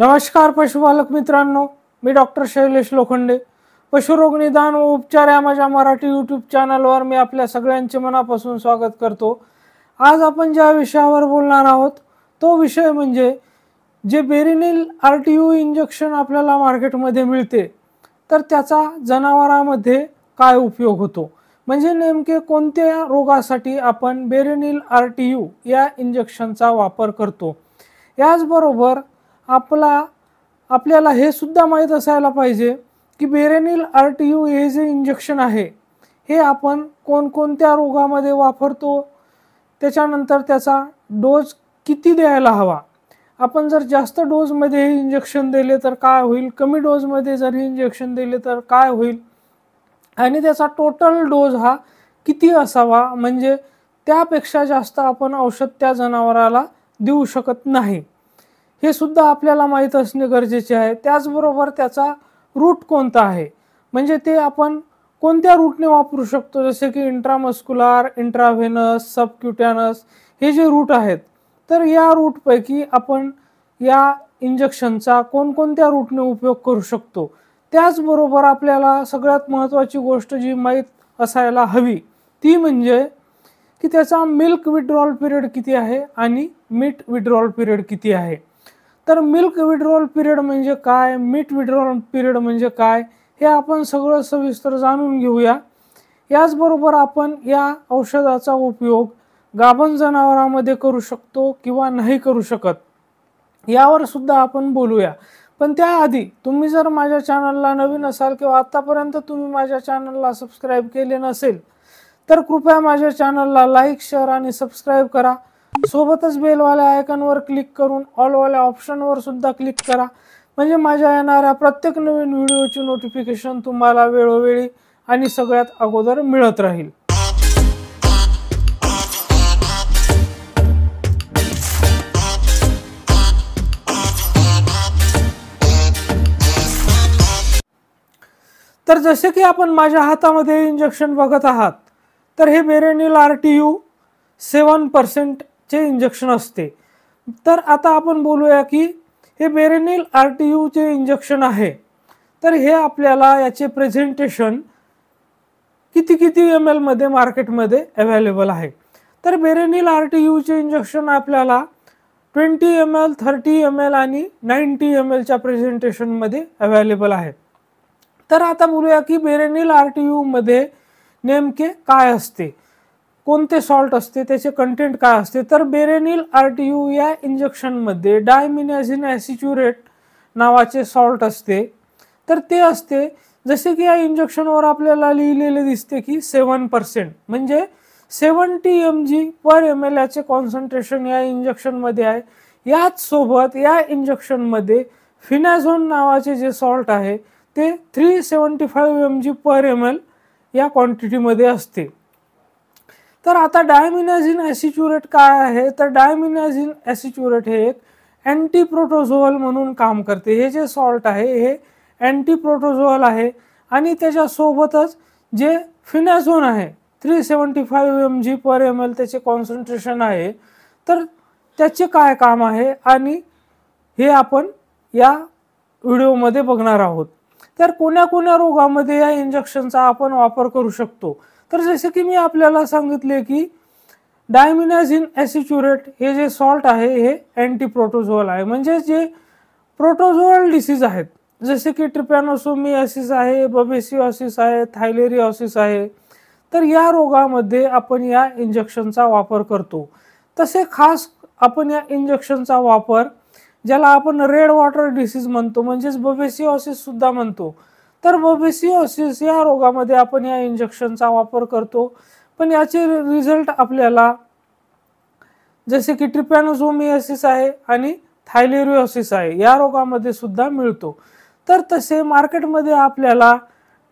नमस्कार पशुपालक मित्रांनो, मी डॉक्टर शैलेश लोखंडे. पशुरोग निदान व उपचार या माझ्या मराठी यूट्यूब चॅनलवर मी आपल्या सगळ्यांचे मनापासून स्वागत करतो. आज आपण ज्या विषयावर बोलणार आहोत तो विषय म्हणजे जे बेरिनिल RTU इंजेक्शन आपल्याला मार्केटमध्ये मिळते तर त्याचा जनावरांमध्ये काय उपयोग होतो, म्हणजे नेमके कोणत्या रोगासाठी आपण बेरिनिल RTU या इंजेक्शनचा वापर करतो. याचबरोबर आपल्याला हे सुद्धा माहीत असायला पाहिजे की बेरिनिल RTU हे जे इंजेक्शन आहे हे आपण कोणकोणत्या रोगामध्ये वापरतो, त्याच्यानंतर त्याचा डोस किती द्यायला हवा. आपण जर जास्त डोजमध्ये हे इंजेक्शन दिले तर काय होईल, कमी डोजमध्ये जर हे इंजेक्शन दिले तर काय होईल, आणि त्याचा टोटल डोज हा किती असावा, म्हणजे त्यापेक्षा जास्त आपण औषध त्या जनावराला देऊ शकत नाही, हे सुद्धा आपल्याला माहीत असणे गरजेचे आहे. त्याचबरोबर त्याचा रूट कोणता आहे, म्हणजे ते आपण कोणत्या रूटने वापरू शकतो, जसे की इंट्रामस्क्युलर, इंट्राव्हेनस, सबक्युटॅनस हे जे रूट आहेत. तर या रूटपैकी आपण या इंजेक्शनचा कोणकोणत्या रूटने उपयोग करू शकतो. त्याचबरोबर आपल्याला सगळ्यात महत्त्वाची गोष्ट जी माहीत असायला हवी ती म्हणजे की त्याचा मिल्क विड्रॉल पिरियड किती आहे आणि मीट विड्रॉल पिरियड किती आहे. तर मिल्क विड्रॉल पिरियड म्हणजे काय, मीट विड्रॉल पिरियड म्हणजे काय, हे आपण सगळं सविस्तर जाणून घेऊया. याचबरोबर आपण या औषधाचा उपयोग गाभण जनावरांमध्ये करू शकतो किंवा नाही करू शकत यावर सुद्धा आपण बोलूया. पण त्याआधी तुम्ही जर माझ्या चॅनलला नवीन असाल किंवा आतापर्यंत तुम्ही माझ्या चॅनलला सबस्क्राईब केले नसेल तर कृपया माझ्या चॅनलला लाईक, शेअर आणि सबस्क्राईब करा. सोबतच बेलवाल्या आयकॉनवर क्लिक करून ऑलवाल्या ऑप्शनवर सुद्धा क्लिक करा, म्हणजे माझ्या येणाऱ्या प्रत्येक नवीन व्हिडिओची नोटिफिकेशन तुम्हाला वेळोवेळी आणि सगळ्यात अगोदर मिळत राहील. तर जसे की आपण माझ्या हातामध्ये इंजेक्शन बघत आहात, तर हे बेरिनिल RTU 7% चे इंजेक्शन असते. तर आता आपण बोलूया की हे बेरिनिल RTU चे इंजेक्शन आहे, तर हे आपल्याला याचे प्रेझेंटेशन किती ml मध्ये मार्केटमध्ये अवेलेबल आहे. तर बेरिनिल RTU चे इंजेक्शन आपल्याला 20 ml, 30 ml आणि 90 ml च्या प्रेझेंटेशन मध्ये अवेलेबल आहे. तर आता बोलूया की बेरिनिल RTU मध्ये नेमके काय असते, कोणते सॉल्ट असते, त्याचे कंटेंट काय असते. तर बेरिनिल RTU या इंजेक्शनमध्ये डायमिनाझिन ॲसिच्युरेट नावाचे सॉल्ट असते. तर ते असते जसे की या इंजेक्शनवर आपल्याला लिहिलेले दिसते की 7%, म्हणजे 70 mg/ml याचे कॉन्सन्ट्रेशन या इंजेक्शनमध्ये आहे. याच सोबत या इंजेक्शनमध्ये फिनाझोन नावाचे जे सॉल्ट आहे ते 375 mg/ml या क्वांटिटीमध्ये असते. तर आता डायमिनाझिन ॲसिच्युरेट काय आहे, तर डायमिनाझिन ॲसिच्युरेट हे एक अँटीप्रोटोझोअल म्हणून काम करते. हे जे सॉल्ट आहे हे अँटीप्रोटोझोअल आहे आणि त्याच्यासोबतच जे फिनाझोन आहे 375 mg/ml त्याचे कॉन्सन्ट्रेशन आहे. तर त्याचे काय काम आहे आणि हे आपण या व्हिडिओमध्ये बघणार आहोत. तर कोण्या रोगामध्ये या इंजेक्शनचा आपण वापर करू शकतो. तर जसे की मी आपल्याला सांगितले की डायमिनाझिन ॲसिच्युरेट हे जे सॉल्ट आहे हे अँटीप्रोटोझोअल आहे, म्हणजे जे प्रोटोझोअल डिसीज आहेत जसे की ट्रिपॅनोसोमियासिस आहे, बबेसिओसिस आहे, थायलेरिओसिस आहे, तर या रोगामध्ये आपण या इंजेक्शनचा वापर करतो. तसे खास आपण या इंजेक्शनचा वापर ज्याला आपण रेड वॉटर डिसीज म्हणतो, म्हणजेच बबेसिओसिस सुद्धा म्हणतो, तर बबेसिओसिस या रोगामध्ये आपण या इंजेक्शनचा वापर करतो. पण याचे रिझल्ट आपल्याला जसे की ट्रिपॅनोसोमियासिस आहे आणि थायलेरिओसिस आहे या रोगामध्ये सुद्धा मिळतो. तर तसे मार्केटमध्ये आपल्याला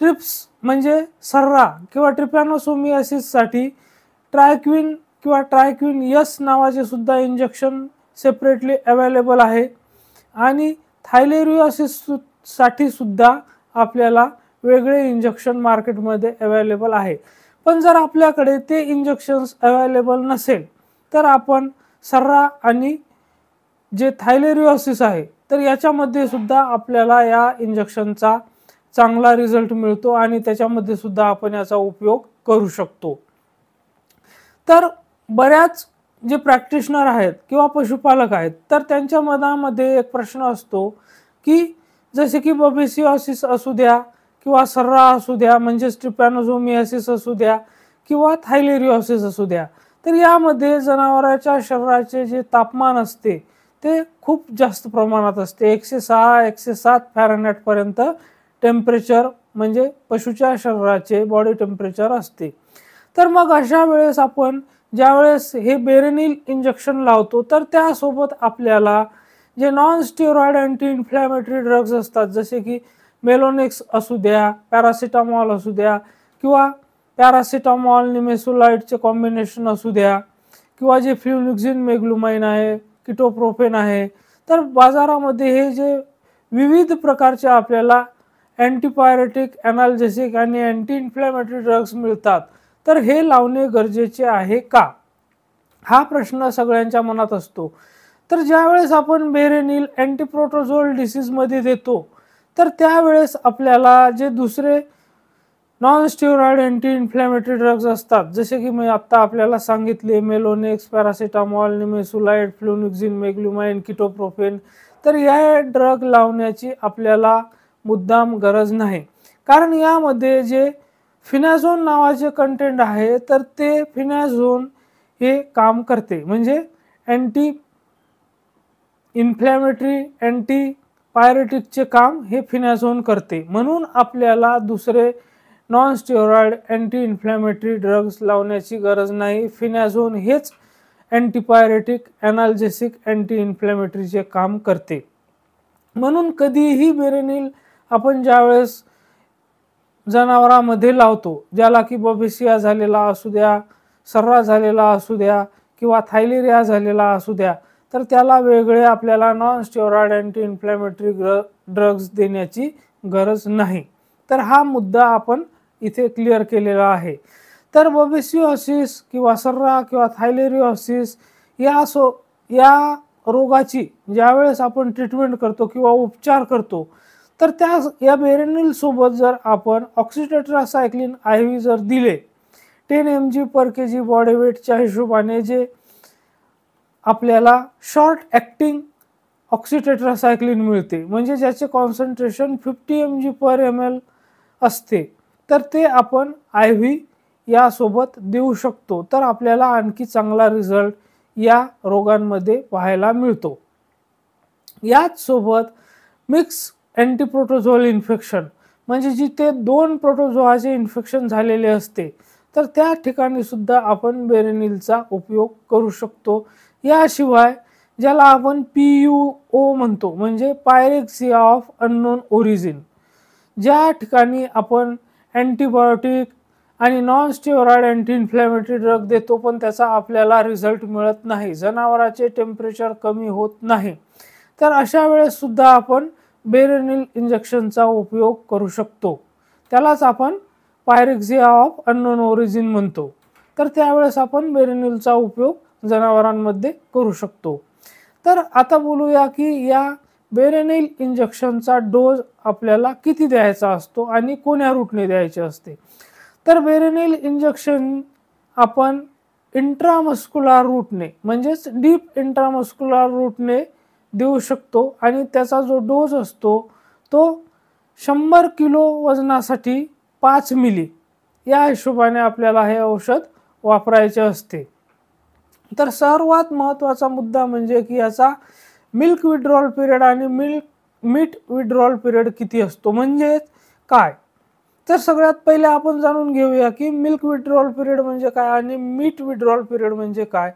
ट्रिप्स म्हणजे सर्रा किंवा ट्रिपॅनोसोमियासिससाठी ट्रायक्विन किंवा ट्रायक्विन S नावाचे सुद्धा इंजेक्शन सेपरेटली अवेलेबल आहे आणि थायलेरिओसिससाठी सुद्धा आपल्याला वेगळे इंजेक्शन मार्केटमध्ये अवेलेबल आहे. पण जर आपल्याकडे ते इंजेक्शन्स अवेलेबल नसेल तर आपण सर्रा आणि जे थायलेरिओसिस आहे तर याच्यामध्ये सुद्धा आपल्याला या इंजेक्शनचा चांगला रिझल्ट मिळतो आणि त्याच्यामध्ये सुद्धा आपण याचा उपयोग करू शकतो. तर बऱ्याच जे प्रॅक्टिशनर आहेत किंवा पशुपालक आहेत तर त्यांच्या मनामध्ये एक प्रश्न असतो की जसे की बबेसिओसिस असू द्या किंवा सर्रा असू द्या, म्हणजेच ट्रिपॅनोझोमियासिस असू द्या किंवा थायलेरिओसिस असू द्या, तर यामध्ये जनावरांच्या शरीराचे जे तापमान असते ते खूप जास्त प्रमाणात असते. 106 107 फॅरनहाईट पर्यंत टेम्परेचर म्हणजे पशुच्या शरीराचे बॉडी टेम्परेचर असते. तर मग अशा वेळेस आपण ज्यावेळेस हे बेरेनिल इंजेक्शन लावतो तर त्यासोबत आपल्याला जे non steroid anti inflammatory drugs असतात जसे की मेलोनेक्स असू द्या, पॅरासिटामॉल असू द्या किंवा पॅरासिटामॉल निमेसुलाइडचे कॉम्बिनेशन असू द्या किंवा जे फ्लुनिक्झिन मेग्लुमाइन आहे, किटोप्रोफेन आहे, तर बाजारामध्ये हे जे विविध प्रकारचे आपल्याला अँटीपायरेटिक, ॲनाल्जेसिक आणि अँटी इन्फ्लॅमेटरी ड्रग्ज मिळतात. तर हे लावणे गरजेचे आहे का, हा प्रश्न सगळ्यांच्या मनात असतो. तर ज्यावेळेस आपण बेरेनिल अँटीप्रोटोझोल डिसीजमध्ये देतो तर त्यावेळेस आपल्याला जे दुसरे non steroid anti inflammatory drugs असतात जसे की मी आत्ता आपल्याला सांगितले मेलोनेक्स, पॅरासिटामॉल, निमेसुलाइड, फ्लुनिक्झिन मेग्लुमाइन, किटोप्रोफेन, तर या ड्रग लावण्याची आपल्याला मुद्दाम गरज नाही. कारण यामध्ये जे फिनॅझोन नावाचे कंटेंट आहे तर ते फिनॅझोन हे काम करते, म्हणजे अँटी इन्फ्लॅमेटरी अँटी पायरेटिकचे काम हे फिनॅझोन करते. म्हणून आपल्याला दुसरे non steroid anti inflammatory drugs लावण्याची गरज नाही. फिनॅझोन हेच अँटीपायरेटिक, ॲनाल्जेसिक, अँटी इन्फ्लॅमेटरीचे काम करते. म्हणून कधीही बेरेनिल आपण ज्यावेळेस जनावरांमध्ये लावतो, ज्याला की बबेसिया झालेला असू द्या, सर्रा झालेला असू द्या किंवा थायलेरिया झालेला असू द्या, तर त्याला वेगळे आपल्याला non steroid anti inflammatory drugs देण्याची गरज नाही. तर हा मुद्दा आपण इथे क्लिअर केलेला आहे. तर बबेसिओसिस किंवा सर्रा किंवा थायलेरिओसिस या रोगाची ज्यावेळेस आपण ट्रीटमेंट करतो किंवा उपचार करतो तर या बेरेनिल सोबत जर आपण ऑक्सिटेट्रासायक्लिन IV जर दिले 10 mg/kg बॉडी वेटच्या हिशोबाने, जे आपल्याला शॉर्ट ॲक्टिंग ऑक्सिटेट्रासायक्लिन मिळते, म्हणजे ज्याचे कॉन्सन्ट्रेशन 50 mg/ml असते, तर ते आपण IV यासोबत देऊ शकतो. तर आपल्याला आणखी चांगला रिझल्ट या रोगांमध्ये पाहायला मिळतो. याच सोबत मिक्स अँटीप्रोटोझोल इन्फेक्शन, म्हणजे जिथे 2 प्रोटोझोआचे इन्फेक्शन झालेले असते तर त्या ठिकाणी सुद्धा आपण बेरेनिलचा उपयोग करू शकतो. याशिवाय ज्याला आपण PUO म्हणतो, म्हणजे पायरेक्सिया ऑफ अननोन ओरिजिन, ज्या ठिकाणी आपण अँटीबायोटिक आणि non steroid anti inflammatory drug देतो पण त्याचा आपल्याला रिझल्ट मिळत नाही, जनावराचे टेम्परेचर कमी होत नाही, तर अशा वेळेस सुद्धा आपण बेरेनिल इंजेक्शनचा उपयोग करू शकतो. त्यालाच आपण पायरेक्सिया ऑफ अननोन ओरिजिन म्हणतो. तर त्यावेळेस आपण बेरेनिलचा उपयोग जनावरांमध्ये करू शकतो. तर आता बोलूया की या बेरेनिल इंजेक्शनचा डोस आपल्याला किती द्यायचा असतो आणि कोण्या रूटने द्यायचे असते. तर बेरेनिल इंजेक्शन आपण इंट्रामस्क्युलर रूटने, म्हणजेच डीप इंट्रामस्क्युलर रूटने देऊ शकतो आणि त्याचा जो डोस असतो तो 100 किलो वजनासाठी 5 मिली या हिशोबाने आपल्याला हे औषध वापरायचे असते. तर सर्वात महत्त्वाचा मुद्दा म्हणजे की याचा मिल्क विड्रॉल पिरियड आणि मीट विड्रॉल पिरियड किती असतो, म्हणजे काय. तर सगळ्यात पहिले आपण जाणून घेऊया की मिल्क विड्रॉल पिरियड म्हणजे काय आणि मीट विड्रॉल पिरियड म्हणजे काय.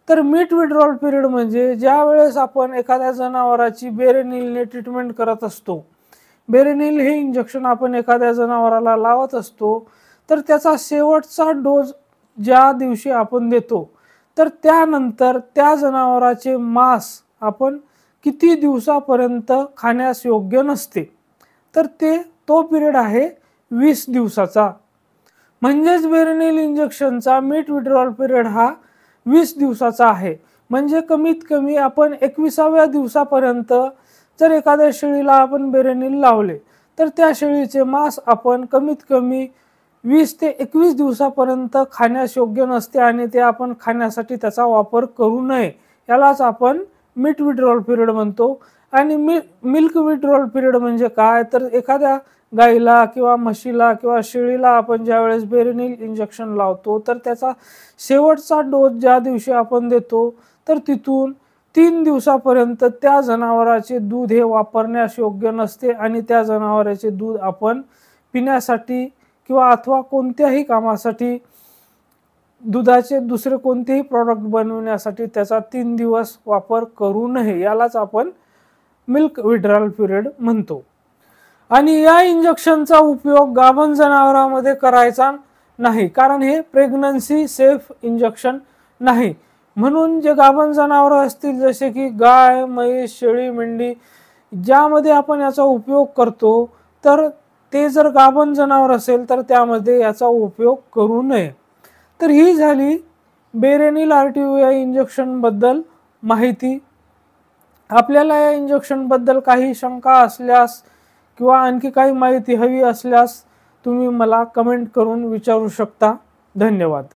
तर मीट विड्रॉल पिरियड म्हणजे ज्या वेळेस आपण एखाद्या जनावराची बेरेनिलने ट्रीटमेंट करत असतो, बेरेनिल हे इंजेक्शन आपण एखाद्या जनावराला लावत असतो, तर त्याचा शेवटचा डोस ज्या दिवशी आपण देतो तर त्यानंतर त्या जनावराचे मांस आपण किती दिवसापर्यंत खाण्यास योग्य नसते, तर तो पिरियड आहे 20 दिवसाचा. म्हणजेच बेरेनिल इंजेक्शनचा मीट विड्रॉल पिरियड हा 20 दिवसाचा आहे. म्हणजे कमीत कमी आपण 21व्या दिवसापर्यंत जर एखाद्या शेळीला आपण बेरेनिल लावले तर त्या शेळीचे मांस आपण कमीत कमी 20 ते 21 दिवसापर्यंत खाण्यास योग्य नसते आणि ते आपण खाण्यासाठी त्याचा वापर करू नये. यालाच आपण मीट विड्रॉल पिरियड म्हणतो. आणि मिल्क विड्रॉल पिरियड म्हणजे काय, तर एखाद्या गाईला किंवा म्हशीला किंवा शेळीला आपण ज्यावेळेस बेरेनिल इंजेक्शन लावतो तर त्याचा शेवटचा डोस ज्या दिवशी आपण देतो तर तिथून 3 दिवसापर्यंत त्या जनावराचे दूध हे वापरण्यास योग्य नसते आणि त्या जनावराचे दूध आपण पिण्यासाठी किंवा अथवा कोणत्याही कामासाठी दुधाचे दुसरे कोणतेही प्रॉडक्ट बनवण्यासाठी त्याचा 3 दिवस वापर करू नये. यालाच आपण मिल्क विड्रॉल पिरियड म्हणतो. आणि या इंजेक्शनचा उपयोग गाभण जनावरांमध्ये करायचा नाही, कारण हे प्रेग्नन्सी सेफ इंजेक्शन नाही. म्हणून जे गाभण जनावरं असतील जसे की गाय, म्हैस, शेळी, मेंढी ज्यामध्ये आपण याचा उपयोग करतो तर ते जर गाभण जनावर असेल तर त्यामध्ये याचा उपयोग करू नये. तर ही झाली बेरेनिल RTU या इंजेक्शन बद्दल माहिती. आपल्याला या इंजेक्शन बद्दल काही शंका असल्यास किंवा आणखी काही माहिती हवी असल्यास तुम्ही मला कमेंट करून विचारू शकता. धन्यवाद.